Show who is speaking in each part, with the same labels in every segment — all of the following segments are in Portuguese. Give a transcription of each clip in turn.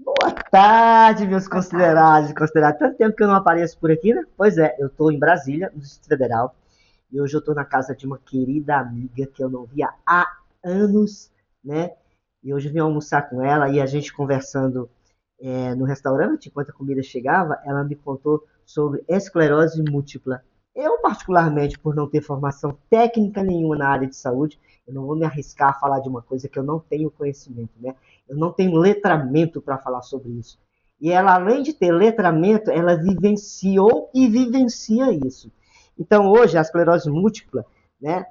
Speaker 1: Boa tarde, meus
Speaker 2: Boa tarde.
Speaker 1: considerados e consideradas. Tanto tempo que eu não apareço por aqui, né? Pois é, eu estou em Brasília, no Distrito Federal, e hoje eu estou na casa de uma querida amiga que eu não via há anos, né? E hoje eu vim almoçar com ela e a gente conversando no restaurante, enquanto a comida chegava, ela me contou sobre esclerose múltipla. Eu, particularmente, por não ter formação técnica nenhuma na área de saúde, eu não vou me arriscar a falar de uma coisa que eu não tenho conhecimento, né? Eu não tenho letramento para falar sobre isso. E ela, além de ter letramento, ela vivenciou e vivencia isso. Então, hoje, a esclerose múltipla, né?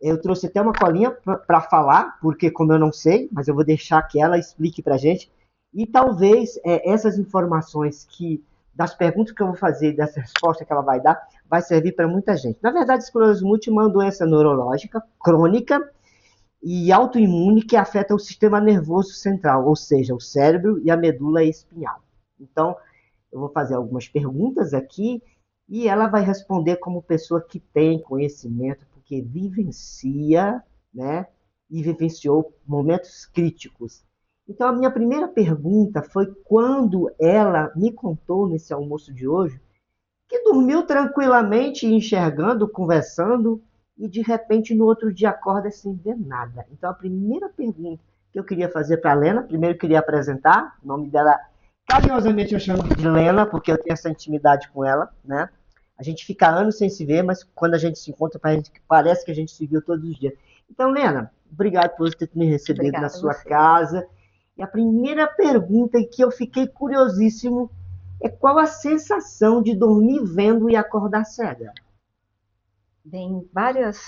Speaker 1: Eu trouxe até uma colinha para falar, porque como eu não sei, mas eu vou deixar que ela explique para a gente. E talvez essas informações das perguntas que eu vou fazer e dessa resposta que ela vai dar, vai servir para muita gente. Na verdade, a esclerose múltipla é uma doença neurológica crônica e autoimune que afeta o sistema nervoso central, ou seja, o cérebro e a medula espinhal. Então, eu vou fazer algumas perguntas aqui e ela vai responder como pessoa que tem conhecimento, porque vivencia, né? E vivenciou momentos críticos. Então, a minha primeira pergunta foi quando ela me contou nesse almoço de hoje que dormiu tranquilamente, enxergando, conversando, e de repente no outro dia acorda sem ver nada. Então a primeira pergunta que eu queria fazer para a Lena, primeiro eu queria apresentar, o nome dela, carinhosamente eu chamo de Lena, porque eu tenho essa intimidade com ela, né? A gente fica anos sem se ver, mas quando a gente se encontra, parece que a gente se viu todos os dias. Então, Lena, obrigado por ter me recebido na
Speaker 2: Obrigada a
Speaker 1: sua
Speaker 2: você.
Speaker 1: casa. E a primeira pergunta que eu fiquei curiosíssimo é qual a sensação de dormir vendo e acordar cega?
Speaker 2: Vem várias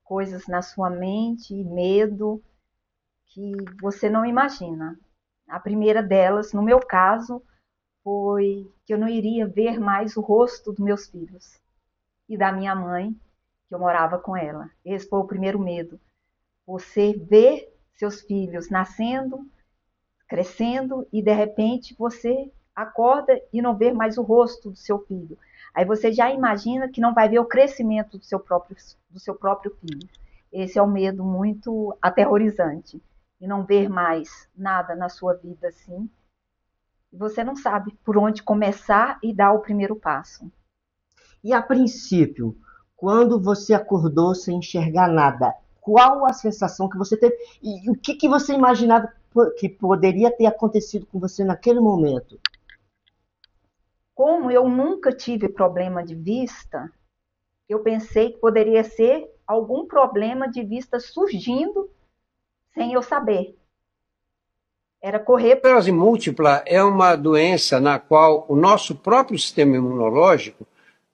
Speaker 2: coisas na sua mente, medo, que você não imagina. A primeira delas, no meu caso, foi que eu não iria ver mais o rosto dos meus filhos e da minha mãe, que eu morava com ela. Esse foi o primeiro medo. Você ver seus filhos nascendo, crescendo e de repente você acorda e não vê mais o rosto do seu filho. Aí você já imagina que não vai ver o crescimento do seu próprio filho. Esse é um medo muito aterrorizante. E não ver mais nada na sua vida assim. E você não sabe por onde começar e dar o primeiro passo.
Speaker 1: E a princípio, quando você acordou sem enxergar nada, qual a sensação que você teve e o que você imaginava que poderia ter acontecido com você naquele momento?
Speaker 2: Como eu nunca tive problema de vista, eu pensei que poderia ser algum problema de vista surgindo sem eu saber. Era correr.
Speaker 3: Esclerose múltipla é uma doença na qual o nosso próprio sistema imunológico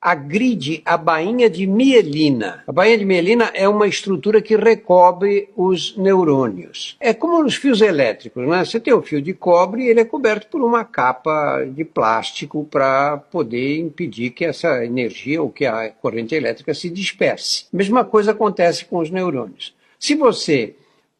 Speaker 3: agride a bainha de mielina. A bainha de mielina é uma estrutura que recobre os neurônios. É como nos fios elétricos, né? Você tem o fio de cobre e ele é coberto por uma capa de plástico para poder impedir que essa energia ou que a corrente elétrica se disperse. A mesma coisa acontece com os neurônios. Se você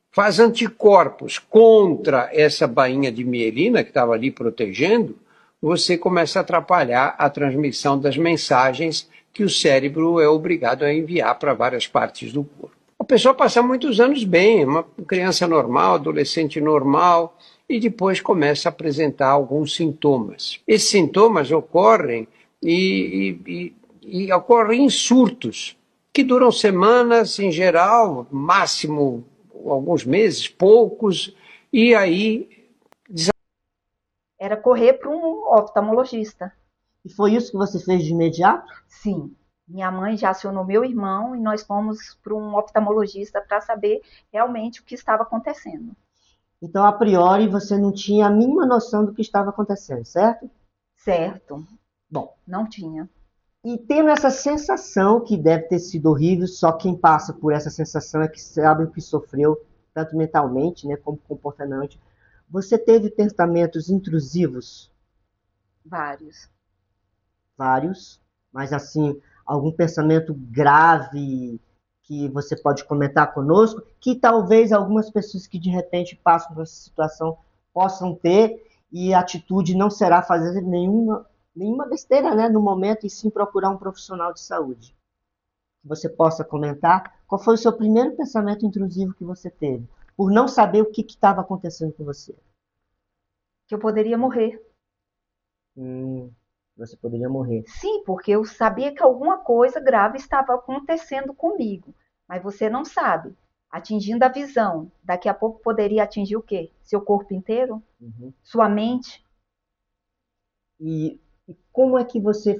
Speaker 3: faz anticorpos contra essa bainha de mielina que estava ali protegendo, você começa a atrapalhar a transmissão das mensagens que o cérebro é obrigado a enviar para várias partes do corpo. A pessoa passa muitos anos bem, uma criança normal, adolescente normal, e depois começa a apresentar alguns sintomas. Esses sintomas ocorrem e ocorrem em surtos, que duram semanas, em geral, máximo alguns meses, poucos, e aí.
Speaker 2: Era correr para um oftalmologista.
Speaker 1: E foi isso que você fez de imediato?
Speaker 2: Sim, minha mãe já acionou meu irmão e nós fomos para um oftalmologista para saber realmente o que estava acontecendo.
Speaker 1: Então, a priori, você não tinha a mínima noção do que estava acontecendo, certo?
Speaker 2: Certo,
Speaker 1: Bom,
Speaker 2: não tinha.
Speaker 1: e tendo essa sensação que deve ter sido horrível, só quem passa por essa sensação é que sabe o que sofreu, tanto mentalmente, né, como comportamentalmente. Você teve pensamentos intrusivos,
Speaker 2: Vários.
Speaker 1: vários, mas assim, algum pensamento grave que você pode comentar conosco, que talvez algumas pessoas que de repente passam por essa situação possam ter, e a atitude não será fazer nenhuma besteira, né, no momento, e sim procurar um profissional de saúde. Que você possa comentar qual foi o seu primeiro pensamento intrusivo que você teve, por não saber o que estava acontecendo com você.
Speaker 2: que eu poderia morrer.
Speaker 1: Você poderia morrer.
Speaker 2: Sim, porque eu sabia que alguma coisa grave estava acontecendo comigo, mas você não sabe. Atingindo a visão, daqui a pouco poderia atingir o quê? Seu corpo inteiro?
Speaker 1: Uhum.
Speaker 2: Sua mente?
Speaker 1: E como é que você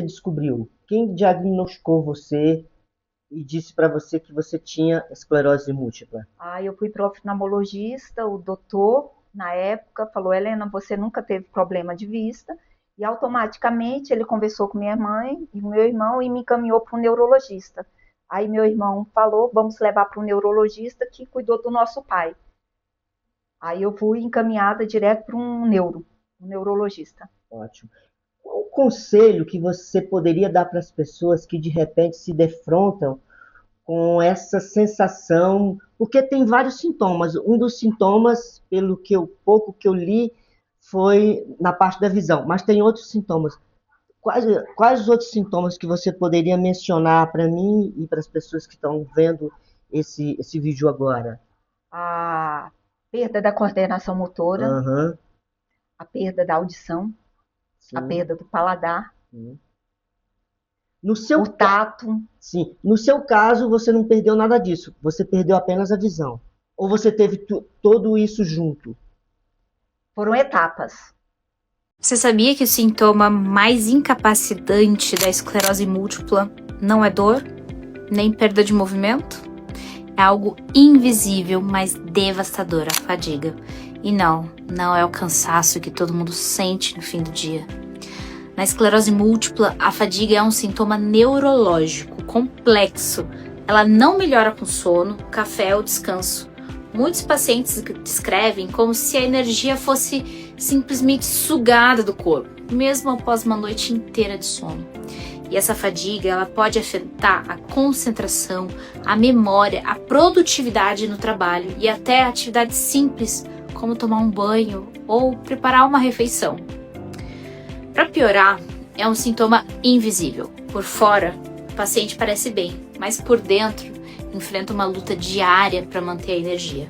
Speaker 1: descobriu? Quem diagnosticou você e disse para você que você tinha esclerose múltipla?
Speaker 2: Aí eu fui para o oftalmologista, o doutor, na época, falou: Helena, você nunca teve problema de vista. E automaticamente ele conversou com minha mãe e meu irmão e me encaminhou para um neurologista. Aí meu irmão falou: vamos levar para um neurologista que cuidou do nosso pai. Aí eu fui encaminhada direto para um neurologista.
Speaker 1: Ótimo. Qual o conselho que você poderia dar para as pessoas que de repente se defrontam com essa sensação? Porque tem vários sintomas. Um dos sintomas, pelo que pouco que eu li, foi na parte da visão, mas tem outros sintomas. Quais os outros sintomas que você poderia mencionar para mim e para as pessoas que estão vendo esse vídeo agora?
Speaker 2: A perda da coordenação motora,
Speaker 1: Aham,
Speaker 2: a perda da audição, a
Speaker 1: sim,
Speaker 2: perda do paladar,
Speaker 1: sim. No
Speaker 2: o
Speaker 1: seu,
Speaker 2: tato.
Speaker 1: sim, no seu caso, você não perdeu nada disso. Você perdeu apenas a visão. Ou você teve todo isso junto?
Speaker 2: Foram etapas.
Speaker 4: Você sabia que o sintoma mais incapacitante da esclerose múltipla não é dor, nem perda de movimento? É algo invisível, mas devastador, a fadiga. E não é o cansaço que todo mundo sente no fim do dia. Na esclerose múltipla, a fadiga é um sintoma neurológico complexo. Ela não melhora com sono, café ou descanso. Muitos pacientes descrevem como se a energia fosse simplesmente sugada do corpo, mesmo após uma noite inteira de sono. E essa fadiga, ela pode afetar a concentração, a memória, a produtividade no trabalho e até atividades simples, como tomar um banho ou preparar uma refeição. Para piorar, é um sintoma invisível. Por fora, o paciente parece bem, mas por dentro enfrenta uma luta diária para manter a energia.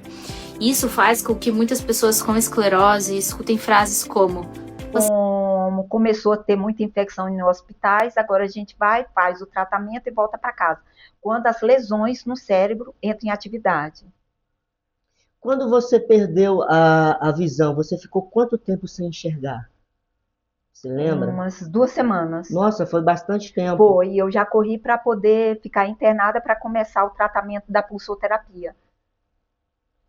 Speaker 4: Isso faz com que muitas pessoas com esclerose escutem frases como:
Speaker 2: Como começou a ter muita infecção em hospitais, agora a gente vai, faz o tratamento e volta para casa. Quando as lesões no cérebro entram em atividade.
Speaker 1: Quando você perdeu a visão, você ficou quanto tempo sem enxergar? Você lembra?
Speaker 2: Umas 2 semanas.
Speaker 1: Nossa, foi bastante tempo.
Speaker 2: Foi, eu já corri para poder ficar internada para começar o tratamento da pulsoterapia.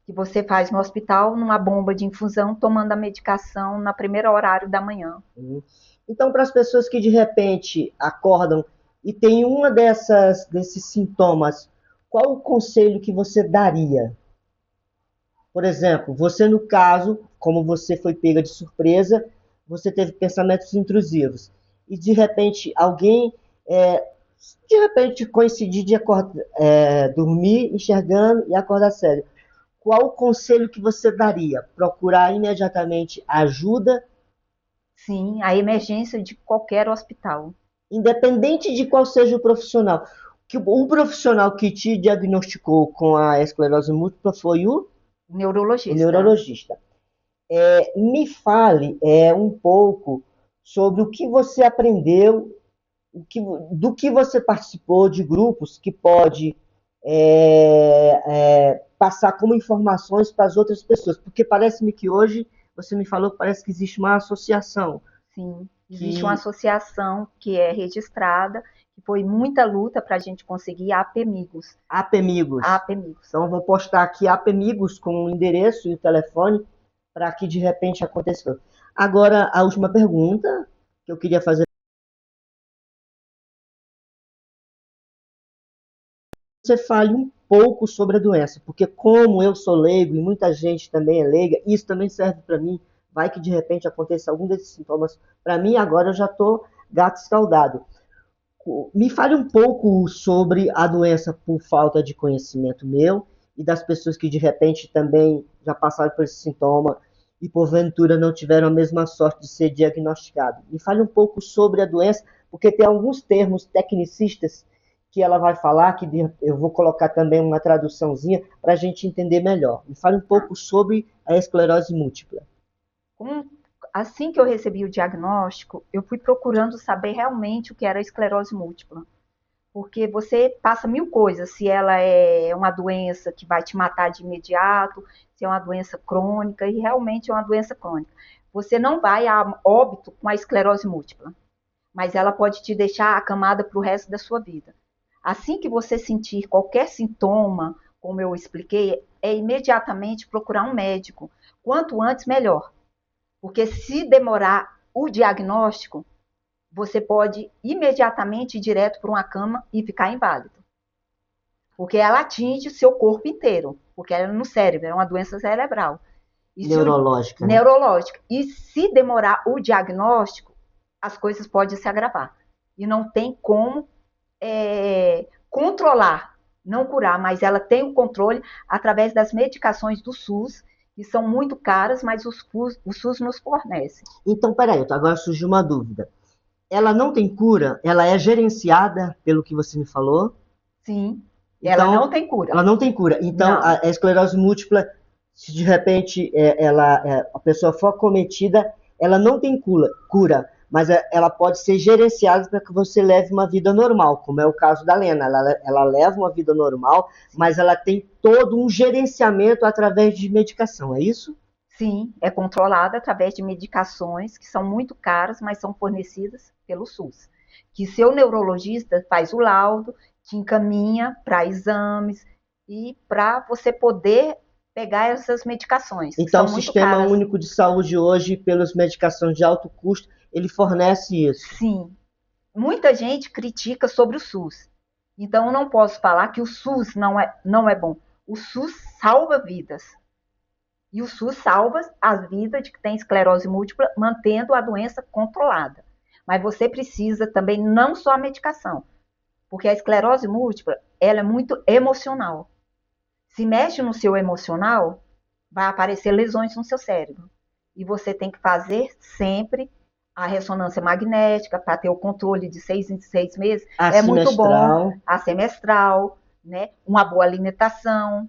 Speaker 2: Que você faz no hospital, numa bomba de infusão, tomando a medicação na primeira horário da manhã.
Speaker 1: Então, para as pessoas que de repente acordam e tem uma desses sintomas, qual o conselho que você daria? Por exemplo, você no caso, como você foi pega de surpresa, você teve pensamentos intrusivos. E de repente alguém, de repente coincidir de dormir enxergando e acordar sério. Qual o conselho que você daria? Procurar imediatamente ajuda,
Speaker 2: Sim, a emergência de qualquer hospital.
Speaker 1: independente de qual seja o profissional. Que o profissional que te diagnosticou com a esclerose múltipla foi o
Speaker 2: Neurologista.
Speaker 1: neurologista. Me fale um pouco sobre o que você aprendeu, do que você participou de grupos que pode passar como informações para as outras pessoas, porque parece-me que hoje você me falou que parece que existe uma associação.
Speaker 2: Sim, existe uma associação que é registrada, que foi muita luta para a gente conseguir a APMigos.
Speaker 1: APMigos.
Speaker 2: APMigos.
Speaker 1: Então eu vou postar aqui APMigos com o endereço e o telefone para que de repente aconteça. Agora, a última pergunta que eu queria fazer. Você fale um pouco sobre a doença, porque como eu sou leigo e muita gente também é leiga, isso também serve para mim. Vai que de repente aconteça algum desses sintomas. Para mim, agora eu já estou gato escaldado. Me fale um pouco sobre a doença por falta de conhecimento meu e das pessoas que de repente também já passaram por esse sintoma e porventura não tiveram a mesma sorte de ser diagnosticado. Me fale um pouco sobre a doença, porque tem alguns termos tecnicistas que ela vai falar, que eu vou colocar também uma traduçãozinha para a gente entender melhor. Me fale um pouco sobre a esclerose múltipla.
Speaker 2: Assim que eu recebi o diagnóstico, eu fui procurando saber realmente o que era esclerose múltipla. Porque você passa mil coisas, se ela é uma doença que vai te matar de imediato, se é uma doença crônica, e realmente é uma doença crônica. Você não vai a óbito com a esclerose múltipla, mas ela pode te deixar acamada para o resto da sua vida. Assim que você sentir qualquer sintoma, como eu expliquei, é imediatamente procurar um médico. Quanto antes, melhor. Porque se demorar o diagnóstico, você pode imediatamente ir direto para uma cama e ficar inválido. Porque ela atinge o seu corpo inteiro, porque ela é no cérebro, é uma doença cerebral.
Speaker 1: Neurológica, né?
Speaker 2: Neurológica. E se demorar o diagnóstico, as coisas podem se agravar. E não tem como controlar, não curar, mas ela tem o controle através das medicações do SUS, que são muito caras, mas o SUS nos fornece.
Speaker 1: Então, peraí, agora surgiu uma dúvida. Ela não tem cura? Ela é gerenciada, pelo que você me falou?
Speaker 2: Sim,
Speaker 1: então,
Speaker 2: ela não tem cura.
Speaker 1: Ela não tem cura. Então, a esclerose múltipla, se de repente a pessoa for acometida, ela não tem cura, mas ela pode ser gerenciada para que você leve uma vida normal, como é o caso da Lena. Ela leva uma vida normal, mas ela tem todo um gerenciamento através de medicação, é isso?
Speaker 2: Sim, é controlada através de medicações que são muito caras, mas são fornecidas pelo SUS. Que seu neurologista faz o laudo, te encaminha para exames e para você poder pegar essas medicações.
Speaker 1: Então, o Sistema Único de Saúde hoje, pelas medicações de alto custo, ele fornece isso?
Speaker 2: Sim. Muita gente critica sobre o SUS. Então, eu não posso falar que o SUS não é bom. O SUS salva vidas. E o SUS salva a vida de que tem esclerose múltipla, mantendo a doença controlada. Mas você precisa também não só a medicação, porque a esclerose múltipla, ela é muito emocional. Se mexe no seu emocional, vai aparecer lesões no seu cérebro. E você tem que fazer sempre a ressonância magnética para ter o controle de 6 em 6 meses. É muito bom. A semestral, né? Uma boa alimentação,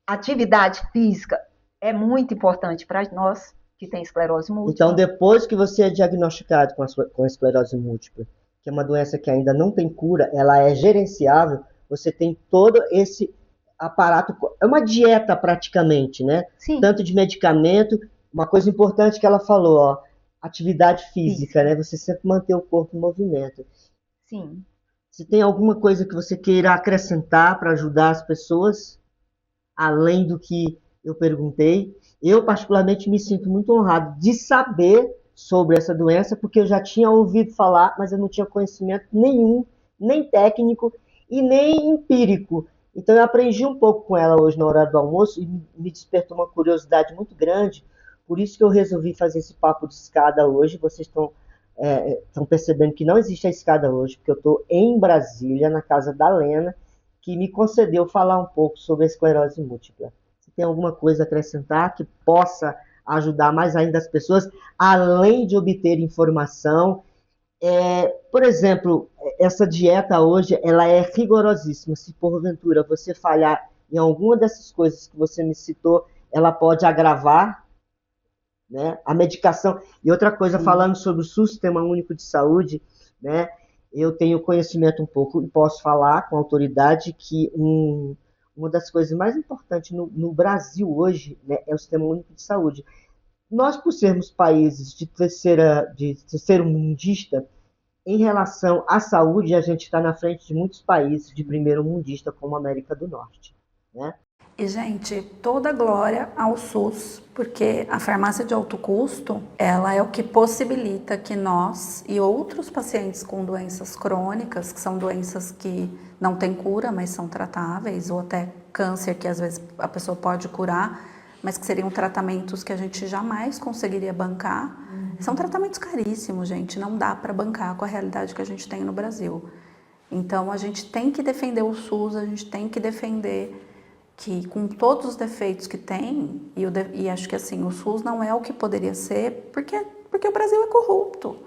Speaker 2: atividade física é muito importante para nós que tem esclerose múltipla.
Speaker 1: Então, depois que você é diagnosticado com a esclerose múltipla, que é uma doença que ainda não tem cura, ela é gerenciável, você tem todo esse aparato, é uma dieta praticamente, né?
Speaker 2: Sim.
Speaker 1: Tanto de medicamento, uma coisa importante que ela falou, ó, atividade física, né? Você sempre manter o corpo em movimento.
Speaker 2: Sim.
Speaker 1: Se tem alguma coisa que você queira acrescentar para ajudar as pessoas, além do que eu perguntei, eu particularmente me sinto muito honrado de saber sobre essa doença, porque eu já tinha ouvido falar, mas eu não tinha conhecimento nenhum, nem técnico e nem empírico. Então eu aprendi um pouco com ela hoje na hora do almoço e me despertou uma curiosidade muito grande. Por isso que eu resolvi fazer esse papo de escada hoje. Vocês estão percebendo que não existe a escada hoje, porque eu estou em Brasília, na casa da Lena, que me concedeu falar um pouco sobre a esclerose múltipla. Se tem alguma coisa a acrescentar que possa ajudar mais ainda as pessoas, além de obter informação. Por exemplo, essa dieta hoje, ela é rigorosíssima. Se porventura você falhar em alguma dessas coisas que você me citou, ela pode agravar, né, a medicação. E outra coisa, falando sobre o SUS, Sistema Único de Saúde, né, eu tenho conhecimento um pouco e posso falar com autoridade que uma das coisas mais importantes no Brasil hoje, né, é o Sistema Único de Saúde. Nós, por sermos países de terceiro mundista, em relação à saúde, a gente está na frente de muitos países de primeiro mundista, como a América do Norte, né?
Speaker 5: E, gente, toda glória ao SUS, porque a farmácia de alto custo, ela é o que possibilita que nós e outros pacientes com doenças crônicas, que são doenças que não têm cura, mas são tratáveis, ou até câncer, que às vezes a pessoa pode curar, mas que seriam tratamentos que a gente jamais conseguiria bancar. São tratamentos caríssimos, gente, não dá para bancar com a realidade que a gente tem no Brasil. Então, a gente tem que defender o SUS, a gente tem que defender que, com todos os defeitos que tem, e acho que assim, o SUS não é o que poderia ser, porque o Brasil é corrupto.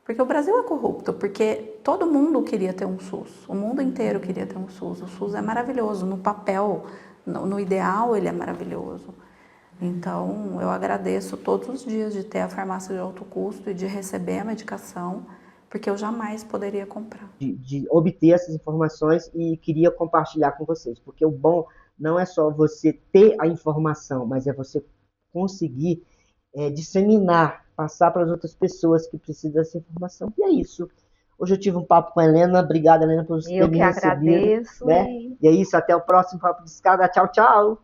Speaker 5: Porque o Brasil é corrupto, porque todo mundo queria ter um SUS, o mundo inteiro queria ter um SUS. O SUS é maravilhoso, no papel, no ideal ele é maravilhoso. Então, eu agradeço todos os dias de ter a farmácia de alto custo e de receber a medicação, porque eu jamais poderia comprar.
Speaker 1: De obter essas informações e queria compartilhar com vocês, porque o bom não é só você ter a informação, mas é você conseguir disseminar, passar para as outras pessoas que precisam dessa informação. E é isso. Hoje eu tive um papo com a Helena. Obrigada, Helena, por você ter me recebido.
Speaker 2: Agradeço.
Speaker 1: Né? E é isso. Até o próximo Papo de Escada. Tchau, tchau.